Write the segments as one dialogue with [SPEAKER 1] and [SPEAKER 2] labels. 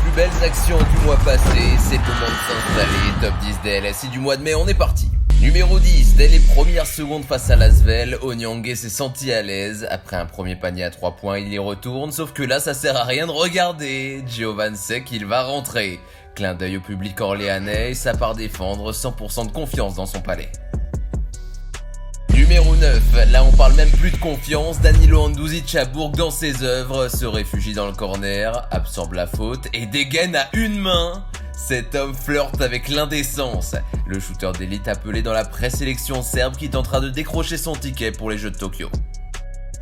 [SPEAKER 1] plus belles actions du mois passé, c'est le moment de s'installer. Top 10 des LSI du mois de mai, on est parti. Numéro 10, dès les premières secondes face à l'Asvel, Onyangé s'est senti à l'aise. Après un premier panier à 3 points, il y retourne, sauf que là ça sert à rien de regarder. Giovan sait qu'il va rentrer. Clin d'œil au public orléanais et ça part défendre, 100% de confiance dans son palais. Numéro 9, là on parle même plus de confiance, Danilo Handouzic à Bourg dans ses œuvres, se réfugie dans le corner, absorbe la faute et dégaine à une main. Cet homme flirte avec l'indécence. Le shooter d'élite appelé dans la présélection serbe qui tentera de décrocher son ticket pour les Jeux de Tokyo.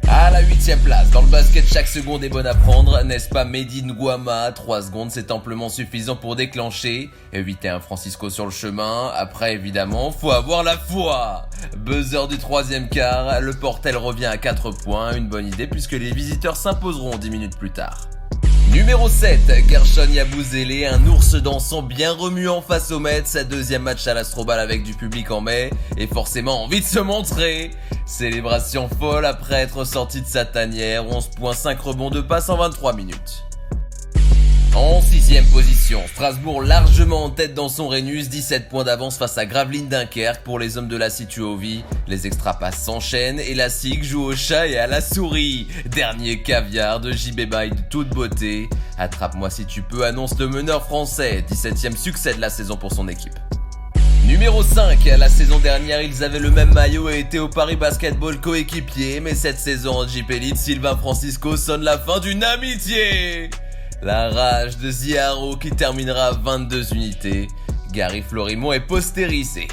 [SPEAKER 1] À la 8ème place, dans le basket chaque seconde est bonne à prendre, n'est-ce pas Mehdi Nguama? 3 secondes c'est amplement suffisant pour déclencher, éviter un Francisco sur le chemin, après évidemment faut avoir la foi. Buzzer du 3ème quart, le Portel revient à 4 points, une bonne idée puisque les visiteurs s'imposeront 10 minutes plus tard. Numéro 7, Gershon Yabusele, un ours dansant bien remuant face au Mets, sa deuxième match à l'Astrobal avec du public en mai, et forcément envie de se montrer. Célébration folle après être sorti de sa tanière, 11 points, 5 rebonds de passe en 23 minutes. En 6ème position, Strasbourg largement en tête dans son Rhenus, 17 points d'avance face à Gravelines Dunkerque pour les hommes de la Situovi. Les extrapasses s'enchaînent et la SIG joue au chat et à la souris. Dernier caviar de JB By de toute beauté. Attrape-moi si tu peux, annonce le meneur français, 17ème succès de la saison pour son équipe. Numéro 5, la saison dernière ils avaient le même maillot et étaient au Paris Basketball coéquipier, mais cette saison en Jeep Elite, Sylvain Francisco sonne la fin d'une amitié. La rage de Ziaro qui terminera à 22 unités. Gary Florimont est postérisé.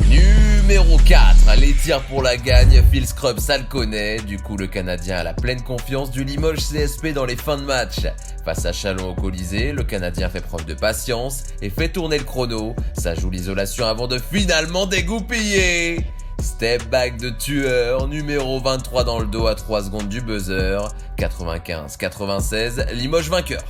[SPEAKER 1] Numéro 4, les tirs pour la gagne, Phil Scrub ça le connaît. Du coup le Canadien a la pleine confiance du Limoges CSP dans les fins de match. Face à Chalon au Colisée, le Canadien fait preuve de patience et fait tourner le chrono. Ça joue l'isolation avant de finalement dégoupiller. Step back de tueur, numéro 23 dans le dos à 3 secondes du buzzer, 95-96, Limoges vainqueur.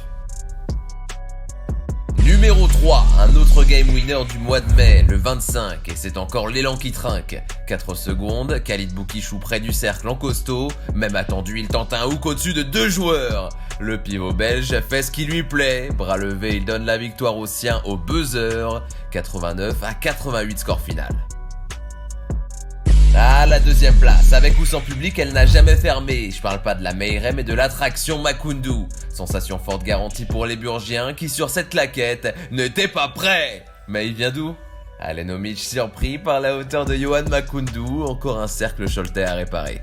[SPEAKER 1] Numéro 3, un autre game winner du mois de mai, le 25, et c'est encore l'élan qui trinque. 4 secondes, Khalid Boukichou près du cercle en costaud, même attendu il tente un hook au-dessus de 2 joueurs. Le pivot belge fait ce qui lui plaît, bras levé il donne la victoire aux siens au buzzer, 89-88 score final. À la 2ème place, avec ou sans public, elle n'a jamais fermé. Je parle pas de la Meirem mais de l'attraction Makoundou. Sensation forte garantie pour les Burgiens qui sur cette claquette n'étaient pas prêts. Mais il vient d'où? Alen Omic surpris par la hauteur de Johan Makoundou, encore un cercle Choletais à réparer.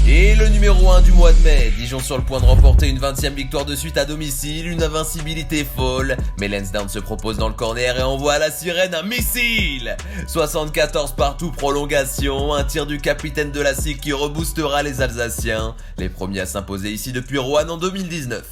[SPEAKER 1] Et le numéro 1 du mois de mai, Dijon sur le point de remporter une 20ème victoire de suite à domicile, une invincibilité folle. Mais Lansdowne se propose dans le corner et envoie à la sirène un missile. 74 partout, prolongation, un tir du capitaine de la SIG qui reboostera les Alsaciens. Les premiers à s'imposer ici depuis Roanne en 2019.